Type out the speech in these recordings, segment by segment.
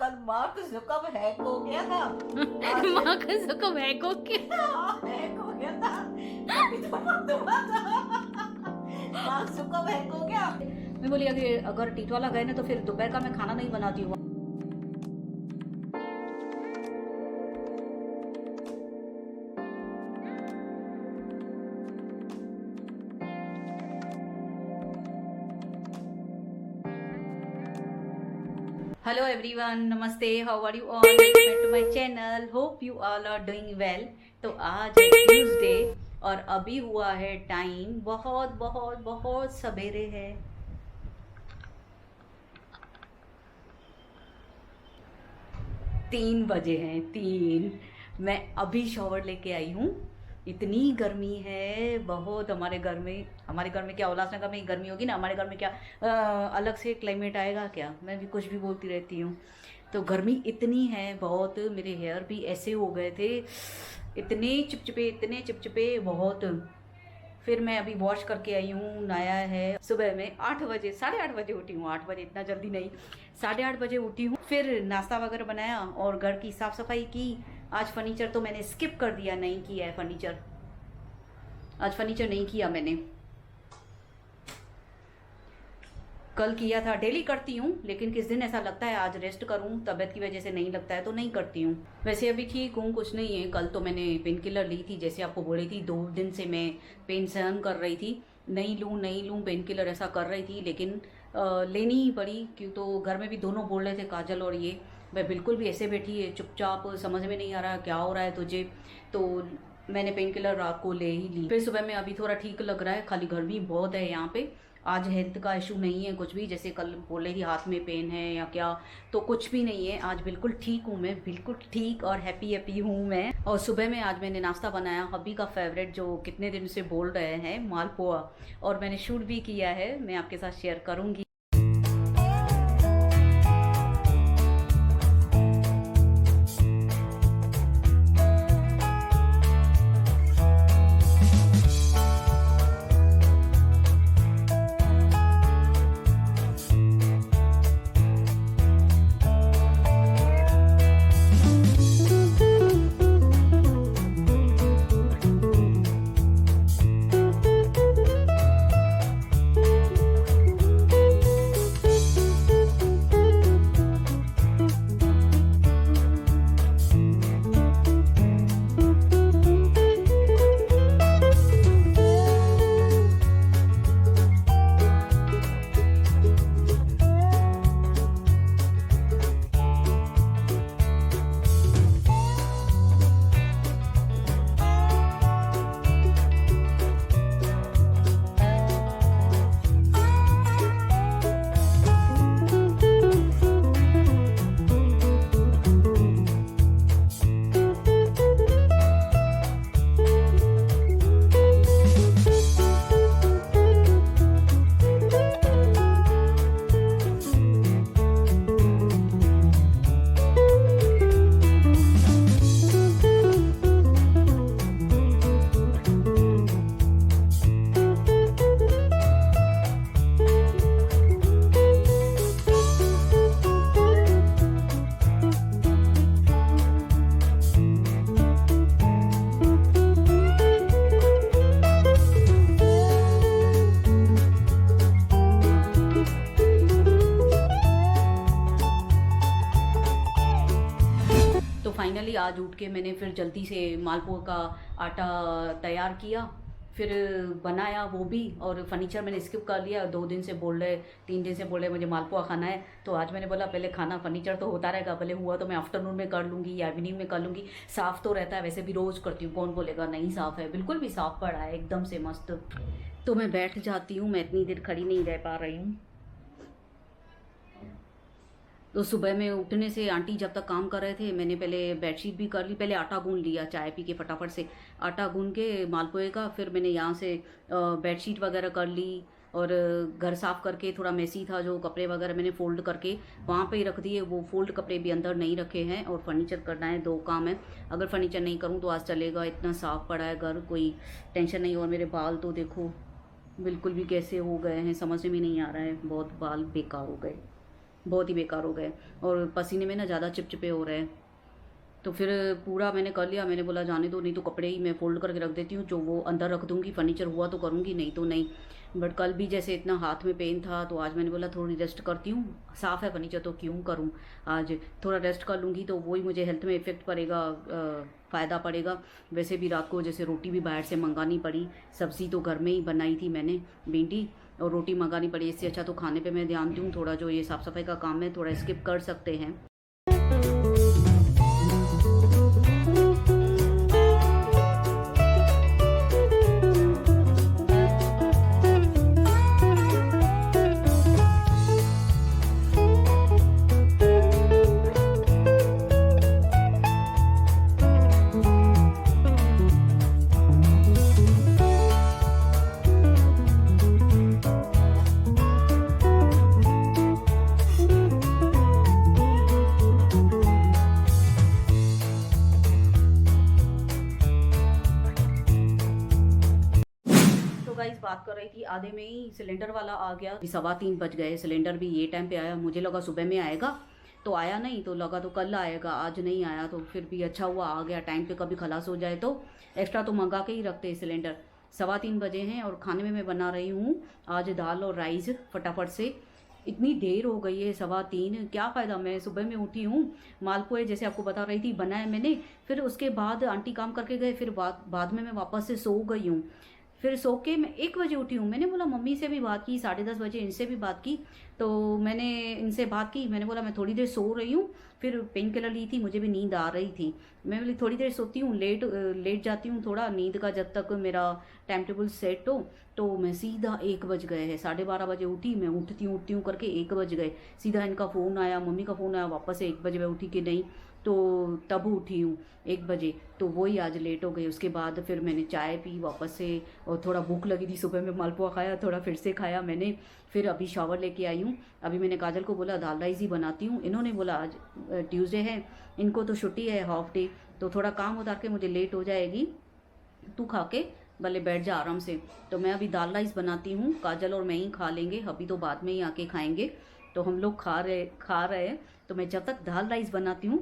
कल mark Zuckerberg hack हो गया था। मार्क जुकरबर्ग हैक हो गया। हैक हो गया था। अभी तो मरदुआ था। मार्क जुकरबर्ग हैक हो गया। मैं बोली अगर टीटवाला गए ना तो फिर दोपहर का मैं खाना नहीं बनाती हूँ। Hello everyone, namaste, how are you all? Welcome to my channel. Hope you all are doing well. तो आज है ट्यूसडे और अभी हुआ है टाइम बहुत बहुत बहुत सवेरे है। 3 बजे हैं 3। मैं अभी शॉवर लेके आई हूँ। इतनी गर्मी है बहुत हमारे घर में क्या उल्लासनगर में ही गर्मी होगी ना, हमारे घर में क्या अलग से क्लाइमेट आएगा क्या। मैं भी कुछ भी बोलती रहती हूँ। तो गर्मी इतनी है बहुत, मेरे हेयर भी ऐसे हो गए थे, इतने चिपचिपे बहुत। फिर मैं अभी वॉश करके आई हूँ, नहाया है। सुबह में 8 बजे 8:30 बजे उठी हूँ। 8 बजे इतना जल्दी नहीं, 8:30 बजे उठी हूँ। फिर नाश्ता वगैरह बनाया और घर की साफ़ सफाई की। आज फर्नीचर तो मैंने स्किप कर दिया, नहीं किया है फर्नीचर। आज फर्नीचर नहीं किया मैंने, कल किया था। डेली करती हूँ लेकिन किस दिन ऐसा लगता है आज रेस्ट करूँ, तबीयत की वजह से नहीं लगता है तो नहीं करती हूँ। वैसे अभी ठीक हूँ, कुछ नहीं है। कल तो मैंने पेन किलर ली थी, जैसे आपको बोली थी। 2 दिन से मैं पेन सहन कर रही थी, नहीं लूँ पेन किलर ऐसा कर रही थी, लेकिन लेनी ही पड़ी। क्यों तो घर में भी दोनों बोल रहे थे, काजल और ये। मैं बिल्कुल भी ऐसे बैठी है चुपचाप, समझ में नहीं आ रहा क्या हो रहा है तुझे, तो मैंने पेन किलर रात को ले ही ली। फिर सुबह में अभी थोड़ा ठीक लग रहा है, खाली गर्मी बहुत है यहाँ पे। आज हेल्थ का इशू नहीं है कुछ भी, जैसे कल बोले थी हाथ में पेन है या क्या, तो कुछ भी नहीं है। आज बिल्कुल ठीक हूँ मैं, बिल्कुल ठीक और हैप्पी हूँ मैं। और सुबह में आज मैंने नाश्ता बनाया, हब्बी का फेवरेट, जो कितने दिन से बोल रहे हैं, मालपुआ। और मैंने शूट भी किया है, मैं आपके साथ शेयर करूँगी। फाइनली आज उठ के मैंने फिर जल्दी से मालपुआ का आटा तैयार किया, फिर बनाया वो भी। और फर्नीचर मैंने स्किप कर लिया। 2 दिन से बोल रहे, 3 दिन से बोल रहे मुझे मालपुआ खाना है, तो आज मैंने बोला पहले खाना, फर्नीचर तो होता रहेगा, पहले हुआ तो मैं आफ्टरनून में कर लूँगी या इवनिंग में कर लूँगी। साफ़ तो रहता है, वैसे भी रोज़ करती हूँ, कौन बोलेगा नहीं साफ़ है। बिल्कुल भी साफ़ पड़ा है एकदम से मस्त। तो मैं बैठ जाती हूँ, मैं इतनी देर खड़ी नहीं रह पा रही हूँ। तो सुबह में उठने से आंटी जब तक काम कर रहे थे, मैंने पहले बेडशीट भी कर ली, पहले आटा गूंद लिया, चाय पी के फटाफट से आटा गूंद के मालपुए का। फिर मैंने यहाँ से बेडशीट वगैरह कर ली और घर साफ़ करके, थोड़ा मेसी था जो कपड़े वगैरह मैंने फ़ोल्ड करके वहाँ पे ही रख दिए। वो फ़ोल्ड कपड़े भी अंदर नहीं रखे हैं। और फर्नीचर करना है, 2 काम है। अगर फर्नीचर नहीं करूँ तो आज चलेगा, इतना साफ़ पड़ा है घर, कोई टेंशन नहीं। और मेरे बाल तो देखो, बिल्कुल भी कैसे हो गए हैं, समझ में नहीं आ रहा है, बहुत बाल बेकार हो गए। बहुत ही बेकार हो गए और पसीने में ना ज़्यादा चिपचिपे हो रहे हैं। तो फिर पूरा मैंने कर लिया, मैंने बोला जाने दो, नहीं तो कपड़े ही मैं फ़ोल्ड करके रख देती हूँ, जो वो अंदर रख दूँगी, फर्नीचर हुआ तो करूँगी, नहीं तो नहीं। बट कल भी जैसे इतना हाथ में पेन था तो आज मैंने बोला थोड़ी रेस्ट करती हूँ, साफ़ है फर्नीचर तो क्यों करूँ, आज थोड़ा रेस्ट कर लूँगी तो वही मुझे हेल्थ में इफ़ेक्ट पड़ेगा, फ़ायदा पड़ेगा। वैसे भी रात को जैसे रोटी भी बाहर से मंगानी पड़ी, सब्ज़ी तो घर में ही बनाई थी मैंने, भिंडी, और रोटी मंगानी पड़ी, इससे अच्छा तो खाने पे मैं ध्यान दूँ। थोड़ा जो ये साफ़ सफाई का काम है थोड़ा स्किप कर सकते हैं। गाइस बात कर रही थी, आधे में ही सिलेंडर वाला आ गया, 3:15 बज गए, सिलेंडर भी ये टाइम पे आया। मुझे लगा सुबह में आएगा तो आया नहीं, तो लगा तो कल आएगा, आज नहीं आया। तो फिर भी अच्छा हुआ आ गया टाइम पे, कभी खलास हो जाए तो एक्स्ट्रा तो मंगा के ही रखते हैं सिलेंडर। 3:15 बजे हैं और खाने में मैं बना रही हूँ आज दाल और राइस फटाफट से। इतनी देर हो गई है 3:15, क्या फ़ायदा। मैं सुबह में उठी हूँ, मालपुए जैसे आपको बता रही थी बनाए मैंने, फिर उसके बाद आंटी काम करके गए, फिर बाद में मैं वापस से सो गई हूँ। फिर सो के मैं 1 बजे उठी हूँ। मैंने बोला मम्मी से भी बात की, 10:30 बजे इनसे भी बात की, तो मैंने इनसे बात की, मैंने बोला मैं थोड़ी देर सो रही हूँ, फिर पेन किलर ली थी, मुझे भी नींद आ रही थी, मैं बोली थोड़ी देर सोती हूँ, लेट जाती हूँ थोड़ा नींद का, जब तक मेरा टाइम टेबल सेट हो। तो मैं सीधा 1 बज गए है, 12:30 बजे उठी मैं, उठती हूँ करके 1 बज गए। सीधा इनका फ़ोन आया, मम्मी का फ़ोन आया, वापस से 1 बजे मैं उठी कि नहीं, तो तब उठी हूँ 1 बजे, तो वही आज लेट हो गई। उसके बाद फिर मैंने चाय पी वापस से, और थोड़ा भूख लगी थी, सुबह में मालपुआ खाया, थोड़ा फिर से खाया मैंने। फिर अभी शावर लेके आई हूँ। अभी मैंने काजल को बोला दाल राइस ही बनाती हूँ, इन्होंने बोला आज ट्यूसडे है, इनको तो छुट्टी है, हाफ डे, तो थोड़ा काम उतार के मुझे लेट हो जाएगी, तू खा के भले बैठ जा आराम से। तो मैं अभी दाल राइस बनाती हूँ, काजल और मैं ही खा लेंगे, अभी तो बाद में ही आके खाएंगे। तो हम लोग खा रहे हैं, तो मैं जब तक दाल राइस बनाती हूँ।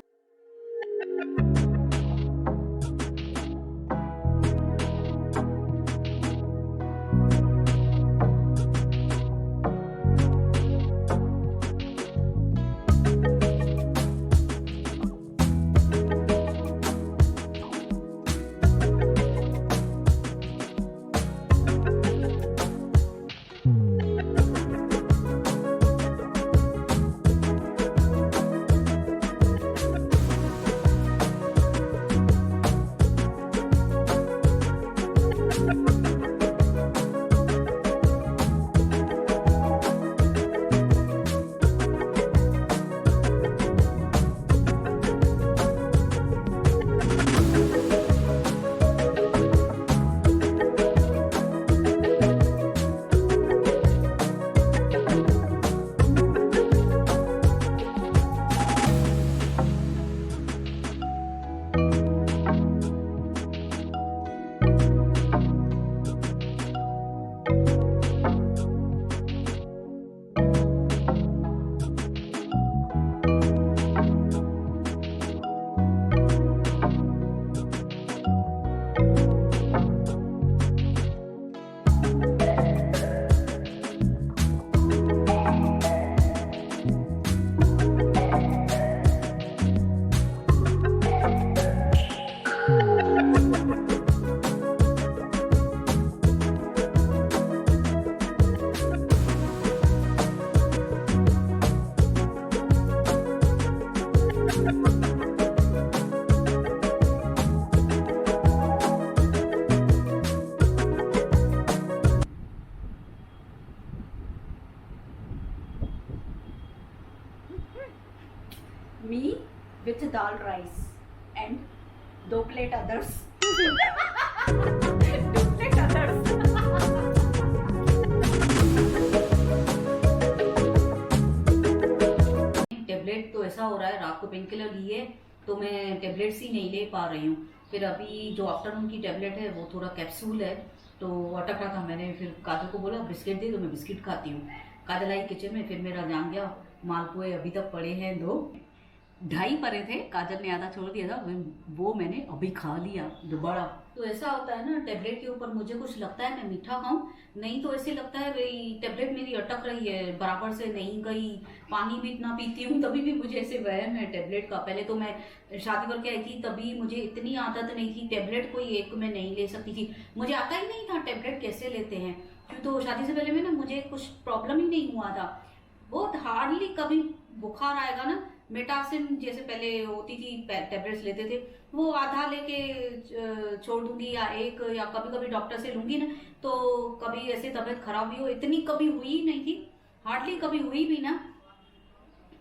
Me with dal rice and 2 plate others. 2 plate others. Tablet तो ऐसा हो रहा है, रात को पेन किलर ली है तो मैं टेबलेट्स ही नहीं ले पा रही हूँ। फिर अभी जो आफ्टरनून की टेबलेट है वो थोड़ा कैप्सूल है, तो अटक रहा था। मैंने फिर काजल को बोला बिस्किट दे, तो मैं बिस्किट खाती हूँ। काजल आई किचन में, फिर मेरा ध्यान गया मालपुए अभी तक पड़े हैं 2, 2.5 पड़े थे, काजल ने आधा छोड़ दिया था, वो मैंने अभी खा लिया दोबारा। तो ऐसा होता है ना, टेबलेट के ऊपर मुझे कुछ लगता है मैं मीठा खाऊं, नहीं तो ऐसे लगता है भाई टेबलेट मेरी अटक रही है, बराबर से नहीं गई। पानी भी इतना पीती हूँ तभी भी मुझे ऐसे वहम है टेबलेट का। पहले तो मैं शादी करके आई थी तभी मुझे इतनी आदत नहीं थी, टेबलेट कोई एक में नहीं ले सकती थी, मुझे आता ही नहीं था टेबलेट कैसे लेते हैं। क्यों तो शादी से पहले में ना मुझे कुछ प्रॉब्लम ही नहीं हुआ था, बहुत हार्डली कभी बुखार आएगा ना, मेटासिन जैसे पहले होती थी टेबलेट्स लेते थे, वो आधा लेके छोड़ दूंगी या एक, या कभी कभी डॉक्टर से लूंगी ना, तो कभी ऐसे तबीयत खराब भी हो, इतनी कभी हुई ही नहीं थी, हार्डली कभी हुई भी ना,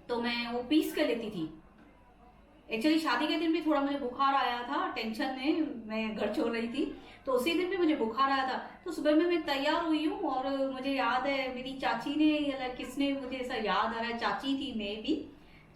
तो मैं वो पीस के लेती थी। एक्चुअली शादी के दिन भी थोड़ा मुझे बुखार आया था, टेंशन में मैं घर छोड़ रही थी, तो उसी दिन भी मुझे बुखार आया था। तो सुबह में मैं तैयार हुई हूँ और मुझे याद है मेरी चाची ने या किसने, मुझे ऐसा याद आ रहा है, चाची थी, मैं भी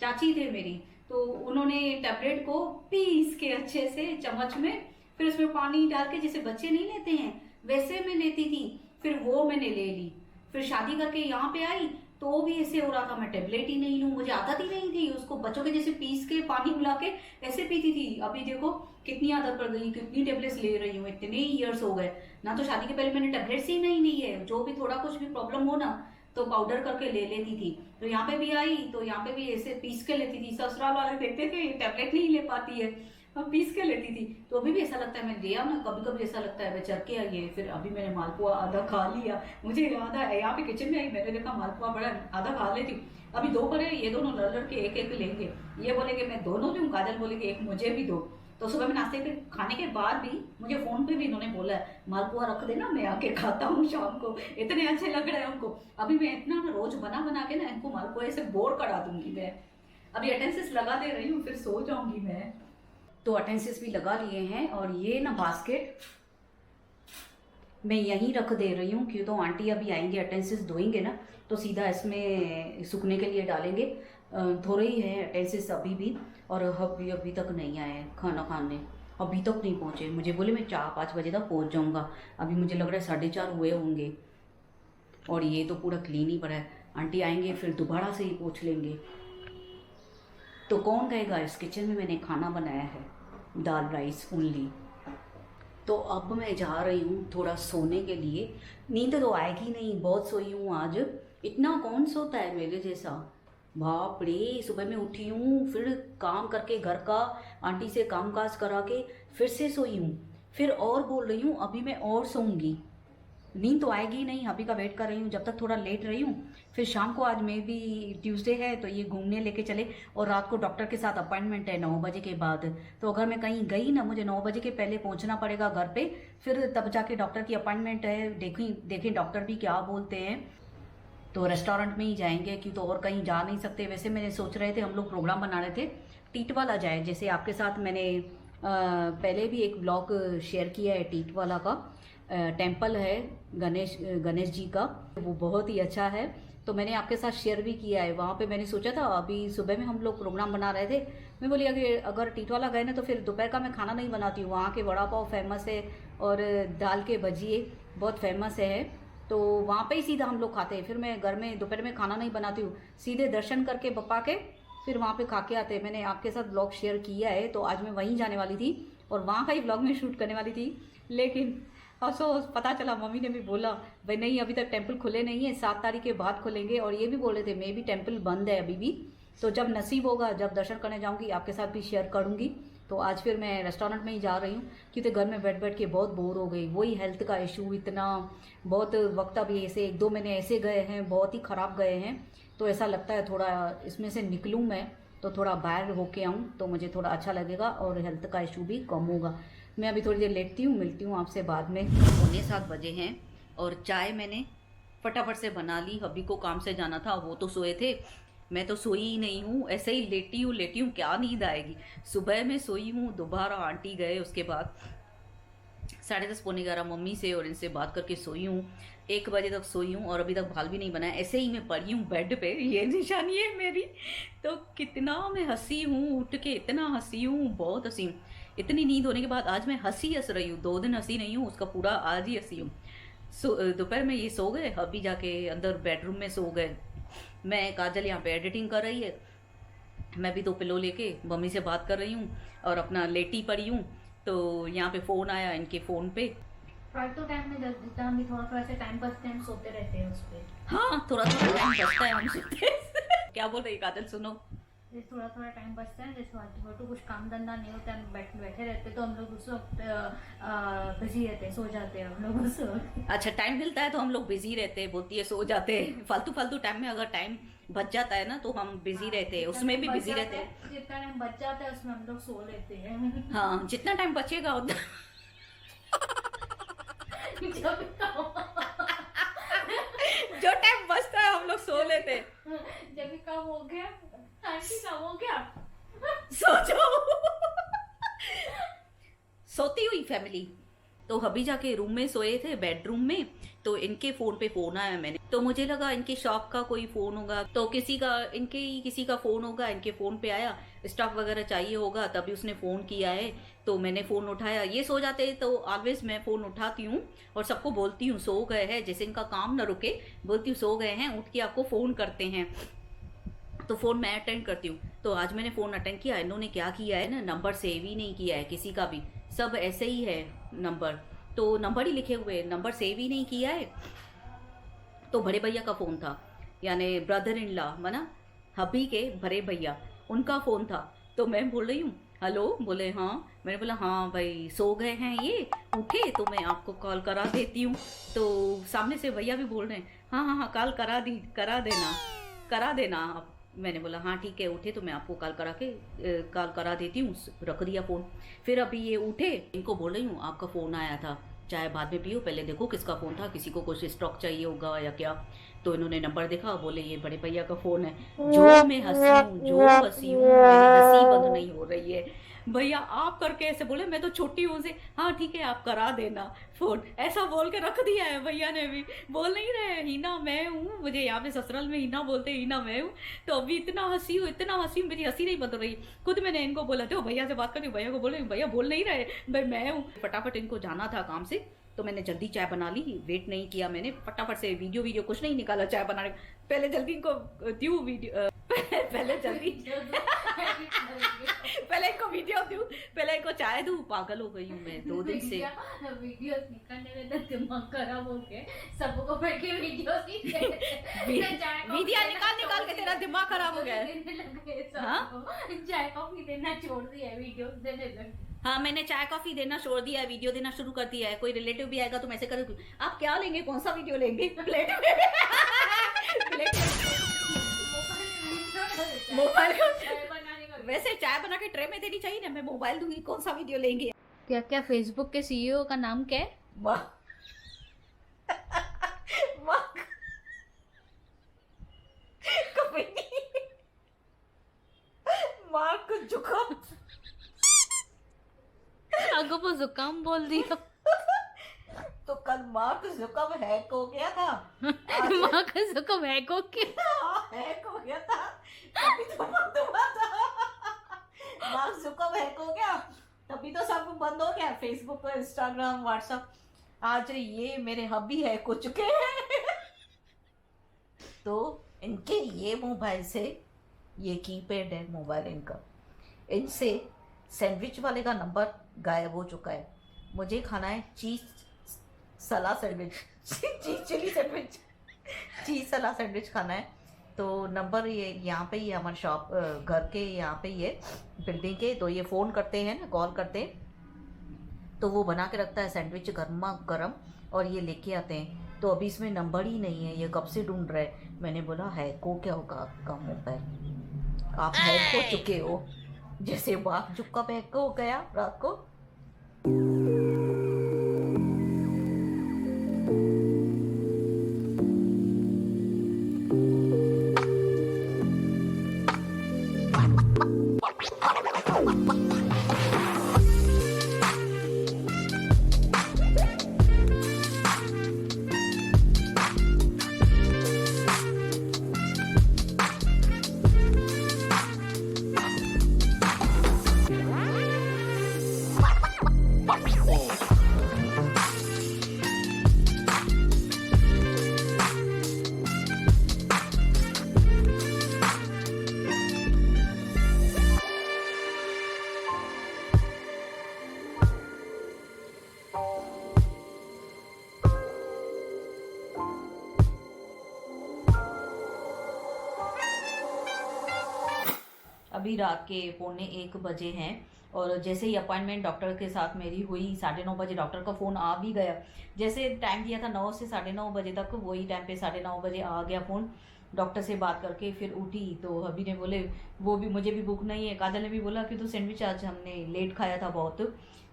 चाची थे मेरी, तो उन्होंने टैबलेट को पीस के अच्छे से चम्मच में, फिर उसमें पानी डाल के जैसे बच्चे नहीं लेते हैं वैसे मैं लेती थी, फिर वो मैंने ले ली। फिर शादी करके यहाँ पे आई तो भी ऐसे हो रहा था, मैं टेबलेट ही नहीं लूं, मुझे आदत ही नहीं थी, उसको बच्चों के जैसे पीस के पानी मिला के ऐसे पीती थी। अभी देखो कितनी आदत पड़ गई, कितनी टेबलेट्स ले रही हूँ, इतने ईयर्स हो गए ना, तो शादी के पहले मैंने टेबलेट्स ही नहीं ली है, जो भी थोड़ा कुछ भी प्रॉब्लम हो ना तो पाउडर करके ले लेती थी। तो यहाँ पे भी आई तो यहाँ पे भी ऐसे पीस के लेती थी, ससुराल वाले देखते थे टेबलेट नहीं ले पाती है, अब पीस के लेती थी। तो अभी भी ऐसा लगता है मैं लिया ना, कभी कभी ऐसा लगता है मैं चढ़ के आई है। फिर अभी मैंने मालपुआ आधा खा लिया, मुझे याद है यहाँ पे किचन में आई, मैंने देखा मालपुआ बड़ा, आधा खा लेती हूँ। अभी 2 पड़े, ये दोनों लड़ लड़ के एक एक लेंगे, ये बोलेंगे मैं दोनों लूँ, काजल बोलेगी एक मुझे भी दो। तो सुबह में नाश्ते के खाने के बाद भी मुझे फोन पे भी इन्होंने बोला है मालपुआ रख देना, मैं आके खाता हूँ शाम को, इतने अच्छे लग रहे हैं उनको। अभी मैं इतना रोज बना बना के ना इनको मालपुआ से बोर करा दूंगी मैं। अभी अटेंसिस लगा दे रही हूँ, फिर सो जाऊंगी मैं। तो अटेंसिस भी लगा लिए हैं और ये ना बास्केट मैं यहीं रख दे रही हूँ, क्यों तो आंटी अभी आएंगे, अटेंसिस धोएंगे ना तो सीधा इसमें सूखने के लिए डालेंगे। थोड़े ही है अटेंसिस अभी भी, और अभी तक नहीं आए खाना खाने, अभी तक नहीं पहुँचे। मुझे बोले मैं 4-5 बजे तक पहुँच जाऊँगा, अभी मुझे लग रहा है 4:30 हुए होंगे। और ये तो पूरा क्लीन ही पड़ा है, आंटी आएंगे फिर दोबारा से ही पोंछ लेंगे। तो कौन कहेगा, इस किचन में मैंने खाना बनाया है, दाल राइस ओनली। तो अब मैं जा रही हूँ थोड़ा सोने के लिए, नींद तो आएगी नहीं, बहुत सोई हूँ आज, इतना कौन सोता है मेरे जैसा, बाप रे। सुबह में उठी हूँ, फिर काम करके घर का, आंटी से काम काज करा के फिर से सोई हूँ, फिर और बोल रही हूँ अभी मैं और सोऊंगी, नींद तो आएगी नहीं, अभी का वेट कर रही हूँ जब तक थोड़ा लेट रही हूँ। फिर शाम को, आज में भी ट्यूसडे है तो ये घूमने लेके चले, और रात को डॉक्टर के साथ अपॉइंटमेंट है 9 बजे के बाद। तो अगर मैं कहीं गई ना, मुझे 9 बजे के पहले पहुँचना पड़ेगा घर पे, फिर तब जाके डॉक्टर की अपॉइंटमेंट है, देखें डॉक्टर भी क्या बोलते हैं। तो रेस्टोरेंट में ही जाएंगे, क्यों तो और कहीं जा नहीं सकते। वैसे मैंने सोच रहे थे, हम लोग प्रोग्राम बना रहे थे टीटवाला जाए, जैसे आपके साथ मैंने पहले भी एक ब्लॉग शेयर किया है, टीटवाला का टेम्पल है गणेश जी का, वो बहुत ही अच्छा है, तो मैंने आपके साथ शेयर भी किया है। वहाँ पे मैंने सोचा था, अभी सुबह में हम लोग प्रोग्राम बना रहे थे, मैं बोली अगर टीटवाला गए ना तो फिर दोपहर का मैं खाना नहीं बनाती हूँ, वहाँ के वड़ा पाव फेमस है और दाल के भजिए बहुत फेमस है, तो वहाँ पे ही सीधा हम लोग खाते हैं। फिर मैं घर में दोपहर में खाना नहीं बनाती हूँ, सीधे दर्शन करके बप्पा के फिर वहाँ पे खा के आते हैं। मैंने आपके साथ ब्लॉग शेयर किया है, तो आज मैं वहीं जाने वाली थी और वहाँ का ही ब्लॉग में शूट करने वाली थी, लेकिन अफसोस पता चला, मम्मी ने भी बोला भाई नहीं अभी तक टेम्पल खुले नहीं है, 7 तारीख के बाद खुलेंगे, और ये भी बोल रहे थे मे भी टेम्पल बंद है अभी भी, तो जब नसीब होगा, जब दर्शन करने जाऊँगी आपके साथ भी शेयर करूँगी। तो आज फिर मैं रेस्टोरेंट में ही जा रही हूँ, क्योंकि घर में बैठ बैठ के बहुत बोर हो गई, वही हेल्थ का इशू, इतना बहुत वक्त अभी ऐसे 1-2 महीने ऐसे गए हैं, बहुत ही ख़राब गए हैं, तो ऐसा लगता है थोड़ा इसमें से निकलूँ मैं, तो थोड़ा बाहर होके आऊँ तो मुझे थोड़ा अच्छा लगेगा और हेल्थ का इशू भी कम होगा। मैं अभी थोड़ी देर लेटती हूँ, मिलती हूँ आपसे बाद में। 6:45 बजे हैं और चाय मैंने फटाफट से बना ली, हब्बी को काम से जाना था, वो तो सोए थे, मैं तो सोई ही नहीं हूँ, ऐसे ही लेटी हूँ, क्या नींद आएगी। सुबह में सोई हूँ, दोबारा आंटी गए, उसके बाद 10:30 पौने 11 मम्मी से और इनसे बात करके सोई हूँ, 1 बजे तक सोई हूँ और अभी तक भाल भी नहीं बनाया, ऐसे ही मैं पड़ी हूँ बेड पे, ये निशानी है मेरी। तो कितना मैं हंसी हूँ, उठ के इतना हंसी हूँ, बहुत हंसी हूँ। इतनी नींद होने के बाद आज मैं हंस रही हूँ, 2 दिन हंसी नहीं हूँ, उसका पूरा आज ही हंसी हूँ। दोपहर में ये सो गए, अभी जाके अंदर बेडरूम में सो गए, मैं काजल यहाँ पे एडिटिंग कर रही है, मैं भी 2 पिलो लेके मम्मी से बात कर रही हूँ और अपना लेटी पड़ी हूँ। तो यहाँ पे फ़ोन आया इनके फ़ोन पे। फालतू टाइम में जितना भी थोड़ा थोड़ा से टाइम बचते हैं हम सोते रहते हैं उस पे। हाँ, थोड़ा थोड़ा टाइम बचता है हम सोते हैं। क्या बोल रही काजल, सुनो। जैसे थोड़ा थोड़ा टाइम बचता है, जैसे तो कुछ काम धंधा नहीं होता है, बैठे रहते तो हम लोग उस वक्त बिजी रहते हैं, सो जाते हैं हम लोग उस वक्त। अच्छा, टाइम मिलता है तो हम लोग बिजी रहते हैं, बोलती है सो जाते हैं। फालतू टाइम में अगर टाइम बच जाता है ना तो हम बिजी रहते हैं, उसमें भी बिजी रहते हैं। जितना टाइम बच जाता है उसमें हम लोग सो लेते हैं। हाँ, जितना टाइम बचेगा उतना जो टाइम बचता है हम लोग सो लेते हैं। जब भी काम हो गया, आंटी काम हो गया, सो जाओ। सोती हुई फैमिली। तो अभी जाके रूम में सोए थे, बेडरूम में। तो इनके फोन पे फोन आया मैंने, तो मुझे लगा इनके शॉप का कोई फोन होगा, तो किसी का फोन होगा, इनके फोन पे आया, स्टॉक वगैरह चाहिए होगा, तभी उसने फोन किया है। तो मैंने फोन उठाया। ये सो जाते तो ऑलवेज मैं फोन उठाती हूँ और सबको बोलती हूँ सो गए हैं, जैसे इनका काम ना रुके, बोलती हूँ सो गए हैं, उठ के आपको फोन करते हैं। तो फ़ोन मैं अटेंड करती हूँ। तो आज मैंने फ़ोन अटेंड किया। इन्होंने क्या किया है ना, नंबर सेव ही नहीं किया है किसी का भी, सब ऐसे ही है नंबर, तो नंबर ही लिखे हुए, नंबर सेव ही नहीं किया है। तो बड़े भैया का फ़ोन था, यानी ब्रदर इन लॉ मना हबी के बड़े भैया, उनका फ़ोन था। तो मैं बोल रही हूँ हेलो, बोले हाँ। मैंने बोला हाँ भाई सो गए हैं ये, उठे तो मैं आपको कॉल करा देती हूँ। तो सामने से भैया भी बोल रहे हैं हाँ कॉल करा देना आप। मैंने बोला हाँ ठीक है, उठे तो मैं आपको कॉल करा देती हूँ। रख दिया फ़ोन। फिर अभी ये उठे, इनको बोल रही हूँ आपका फ़ोन आया था, चाय बाद में पियो, पहले देखो किसका फ़ोन था, किसी को कुछ स्टॉक चाहिए होगा या क्या। तो इन्होंने नंबर देखा, बोले ये बड़े भैया का फ़ोन है। जो मैं हंसी हूँ, मेरी हंसी बंद नहीं हो रही है। भैया आप करके ऐसे बोले, मैं तो छोटी हूँ से, हाँ ठीक है आप करा देना फ़ोन, ऐसा बोल के रख दिया है। भैया ने भी बोल नहीं रहे हीना मैं हूँ, मुझे यहाँ पे ससुराल में हीना बोलते हैं, हीना मैं हूँ। तो अभी इतना हंसी हूँ, मेरी हंसी नहीं बंद रही। खुद मैंने इनको बोला था भैया से बात करनी, भैया को बोले, भैया बोल नहीं रहे भाई मैं हूँ। फटाफट इनको जाना था काम से, तो मैंने जल्दी चाय बना ली, वेट नहीं किया मैंने, फटाफट से वीडियो कुछ नहीं निकाला चाय बनाने। पहले जल्दी इनको दूँ वीडियो, पहले जल्दी पहले इनको वीडियो दूँ, पहले इनको चाय दूँ। पागल हो गई हूँ मैं 2 दिन से। वीडियो निकालने में तो दिमाग खराब हो गया, सबको बैठ के वीडियो निकाल के तेरा दिमाग खराब हो गया है। हाँ? चाय कॉफी देना छोड़ दिया है, वीडियो देने लगे। हाँ, मैंने चाय कॉफी देना छोड़ दिया है, वीडियो देना शुरू कर दिया है। कोई रिलेटिव भी आएगा तो मैं ऐसे करूँगी, आप क्या लेंगे, कौन सा वीडियो लेंगे, प्लेट मोबाइल वैसे चाय बना के ट्रे में देनी चाहिए ना, मैं मोबाइल दूंगी, कौन सा वीडियो लेंगे। क्या फेसबुक के सीईओ का नाम क्या है? मार्क जुकाम। अगर वो जुकाम बोल दिया तो कल मार्क जुकाम हैक हो गया था। मार्क जुकाम हैक हो गया, हैक हो गया था, तभी तो बंद हुआ था। मार्क जुकाम हैक हो गया तभी तो सब बंद हो गया, फेसबुक, इंस्टाग्राम, व्हाट्सएप। आज ये मेरे हबी हैक हो चुके हैं। तो इनके ये मोबाइल से, ये कीपैड है मोबाइल इनका, इनसे सैंडविच वाले का नंबर गायब हो चुका है। मुझे खाना है चीज़ सलाह सैंडविच, चीज़ चिली सैंडविच, चीज़ सलाह सैंडविच खाना है। तो नंबर ये यहाँ पे ही है, हमारे शॉप घर के यहाँ पे ही है, बिल्डिंग के। तो ये फ़ोन करते हैं ना, कॉल करते हैं तो वो बना के रखता है सैंडविच गर्मा गर्म, और ये लेके आते हैं। तो अभी इसमें नंबर ही नहीं है, ये कब से ढूंढ रहे हैं। मैंने बोला हैक हो क्या होगा आपका मोबाइल, आप हैक हो चुके हो, जैसे बाप जुक्का हैक हो गया रात को। अभी रात के 12:45 बजे हैं और जैसे ही अपॉइंटमेंट डॉक्टर के साथ मेरी हुई 9:30 बजे डॉक्टर का फ़ोन आ भी गया। जैसे टाइम दिया था 9 से 9:30 बजे तक, वही टाइम पे 9:30 बजे आ गया फ़ोन। डॉक्टर से बात करके फिर उठी तो अभी ने बोले वो भी मुझे भी भूख नहीं है। काजल ने भी बोला कि तो सैंडविच आज हमने लेट खाया था बहुत,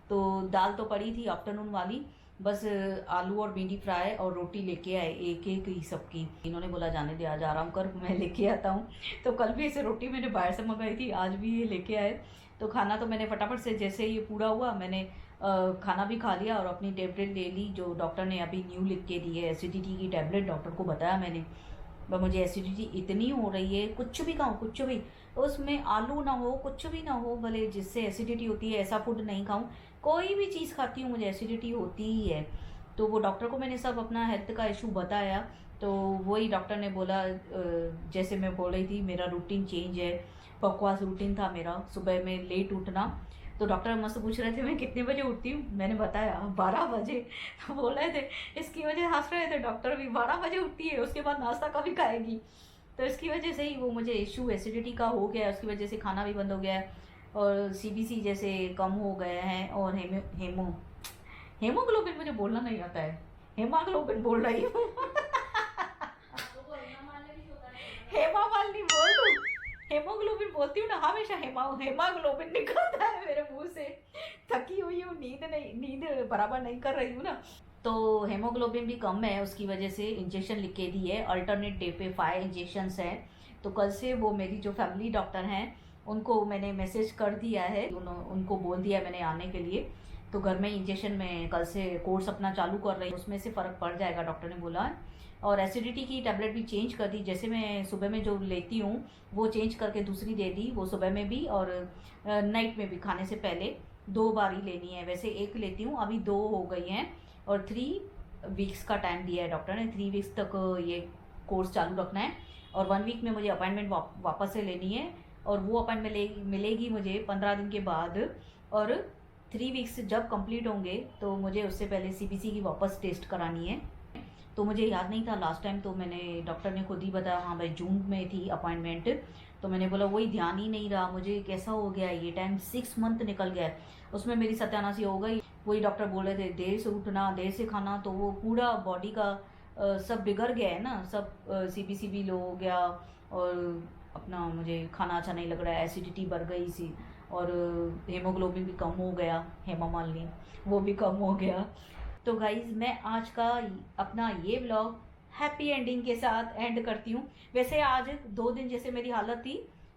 तो दाल तो पड़ी थी आफ्टरनून वाली, बस आलू और भिंडी फ्राई और रोटी लेके आए एक एक ही सबकी। इन्होंने बोला जाने दे आज आराम कर, मैं लेके आता हूँ। तो कल भी ऐसे रोटी मैंने बाहर से मंगाई थी, आज भी ये लेके आए। तो खाना तो मैंने फटाफट से जैसे ये पूरा हुआ मैंने खाना भी खा लिया और अपनी टेबलेट ले ली जो डॉक्टर ने अभी न्यू लिख के दी है, एसिडिटी की टेबलेट। डॉक्टर को बताया मैंने पर मुझे एसिडिटी इतनी हो रही है, कुछ भी खाऊं कुछ भी, उसमें आलू ना हो कुछ भी ना हो, भले जिससे एसिडिटी होती है ऐसा फूड नहीं खाऊं, कोई भी चीज़ खाती हूँ मुझे एसिडिटी होती ही है। तो वो डॉक्टर को मैंने सब अपना हेल्थ का इशू बताया। तो वही डॉक्टर ने बोला जैसे मैं बोल रही थी मेरा रूटीन चेंज है, बकवास रूटीन था मेरा, सुबह में लेट उठना। तो डॉक्टर मुझसे पूछ रहे थे मैं कितने बजे उठती हूँ, मैंने बताया 12 बजे। तो बोल रहे थे, इसकी वजह हंस रहे थे डॉक्टर भी, 12 बजे उठती है उसके बाद नाश्ता कभी खाएगी। तो इसकी वजह से ही वो मुझे इशू एसिडिटी का हो गया, उसकी वजह से खाना भी बंद हो गया है और CBC जैसे कम हो गए हैं और हेमोग्लोबिन मुझे बोलना नहीं आता है, हेमाग्लोबिन बोल रही हूँ। हेमामाल नहीं बोल दूँ, हेमोग्लोबिन बोलती हूँ ना हमेशा, हेमाग्लोबिन निकलता है मेरे मुंह से। थकी हुई हूँ, नींद बराबर नहीं कर रही हूँ ना, तो हेमोग्लोबिन भी कम है, उसकी वजह से इंजेक्शन लिख के दी है। अल्टरनेट डे पे 5 इंजेक्शंस हैं। तो कल से वो मेरी जो फैमिली डॉक्टर हैं उनको मैंने मैसेज कर दिया है, उनको बोल दिया है मैंने आने के लिए। तो घर में इंजेक्शन में कल से कोर्स अपना चालू कर रही हूँ, उसमें से फ़र्क पड़ जाएगा डॉक्टर ने बोला है। और एसिडिटी की टैबलेट भी चेंज कर दी, जैसे मैं सुबह में जो लेती हूँ वो चेंज करके दूसरी दे दी, वो सुबह में भी और नाइट में भी खाने से पहले 2 बार ही लेनी है। वैसे 1 लेती हूँ, अभी 2 हो गई हैं और 3 वीक्स का टाइम दिया है डॉक्टर ने, 3 वीक्स तक ये कोर्स चालू रखना है और 1 वीक में मुझे अपॉइंटमेंट वापस से लेनी है और वो अपॉइंटमेंट मिलेगी मुझे 15 दिन के बाद। और 3 वीक्स जब कंप्लीट होंगे तो मुझे उससे पहले CBC की वापस टेस्ट करानी है। तो मुझे याद नहीं था लास्ट टाइम, तो मैंने डॉक्टर ने खुद ही बताया हाँ भाई जून में थी अपॉइंटमेंट, तो मैंने बोला वही ध्यान ही नहीं रहा मुझे, कैसा हो गया ये टाइम, 6 मंथ निकल गया है, उसमें मेरी सत्यानाशी हो गई। वही डॉक्टर बोल रहे थे देर से उठना देर से खाना, तो वो पूरा बॉडी का सब बिगड़ गया है ना, सब CBC भी लो हो गया और अपना मुझे खाना अच्छा नहीं लग रहा है, एसिडिटी बढ़ गई सी और हेमोग्लोबिन भी कम हो गया, हेमा मालिनी वो भी कम हो गया। तो गाइज़ मैं आज का अपना ये व्लॉग हैप्पी एंडिंग के साथ एंड करती हूँ। वैसे आज 2 दिन जैसे मेरी हालत थी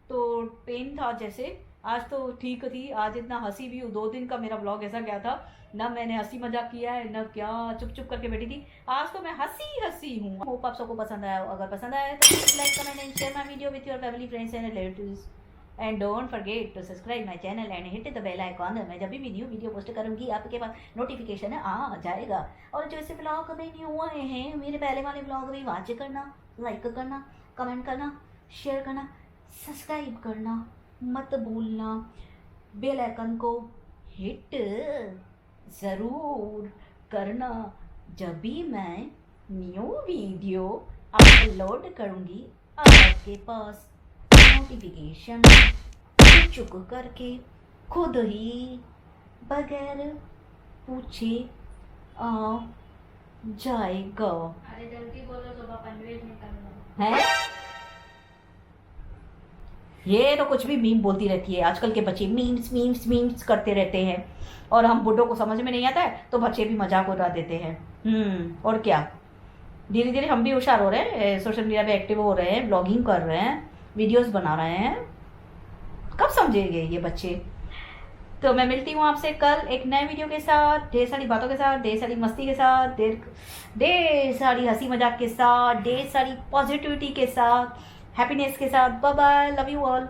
तो पेन था, जैसे आज तो ठीक थी, आज इतना हंसी भी हूँ। 2 दिन का मेरा व्लॉग ऐसा गया था, ना मैंने हंसी मजाक किया है ना क्या, चुप चुप करके बैठी थी। आज तो मैं हंसी हूँ। होप आप सबको पसंद आया, अगर पसंद आया तो please like comment and share my video with your family friends and relatives and don't forget to subscribe my channel and hit the bell icon. मैं जब भी न्यू वीडियो पोस्ट करूँगी आपके पास नोटिफिकेशन आ जाएगा। और जो ऐसे ब्लॉग में न्यू आए हैं, मेरे पहले वाले ब्लॉग भी वॉच करना, लाइक करना, कमेंट करना, शेयर करना, सब्सक्राइब करना मत भूलना, बेल आइकन को हिट ज़रूर करना जब भी मैं न्यू वीडियो अपलोड करूँगी आपके पास नोटिफिकेशन चुक करके खुद ही बगैर पूछे आ जाएगा। अरे जल्दी बोलो, सुबह पनवेल निकलना है। ये तो कुछ भी मीम बोलती रहती है, आजकल के बच्चे मीम्स करते रहते हैं और हम बूढ़ों को समझ में नहीं आता है तो बच्चे भी मजाक उड़ा देते हैं। और क्या, धीरे धीरे हम भी होशियार हो रहे हैं, सोशल मीडिया पे एक्टिव हो रहे हैं, ब्लॉगिंग कर रहे हैं, वीडियोस बना रहे हैं, कब समझेंगे ये बच्चे। तो मैं मिलती हूँ आपसे कल एक नए वीडियो के साथ, ढेर सारी बातों के साथ, ढेर सारी मस्ती के साथ, ढेर सारी हंसी मजाक के साथ, ढेर सारी पॉजिटिविटी के साथ, हैप्पीनेस के साथ। Bye bye, love you all.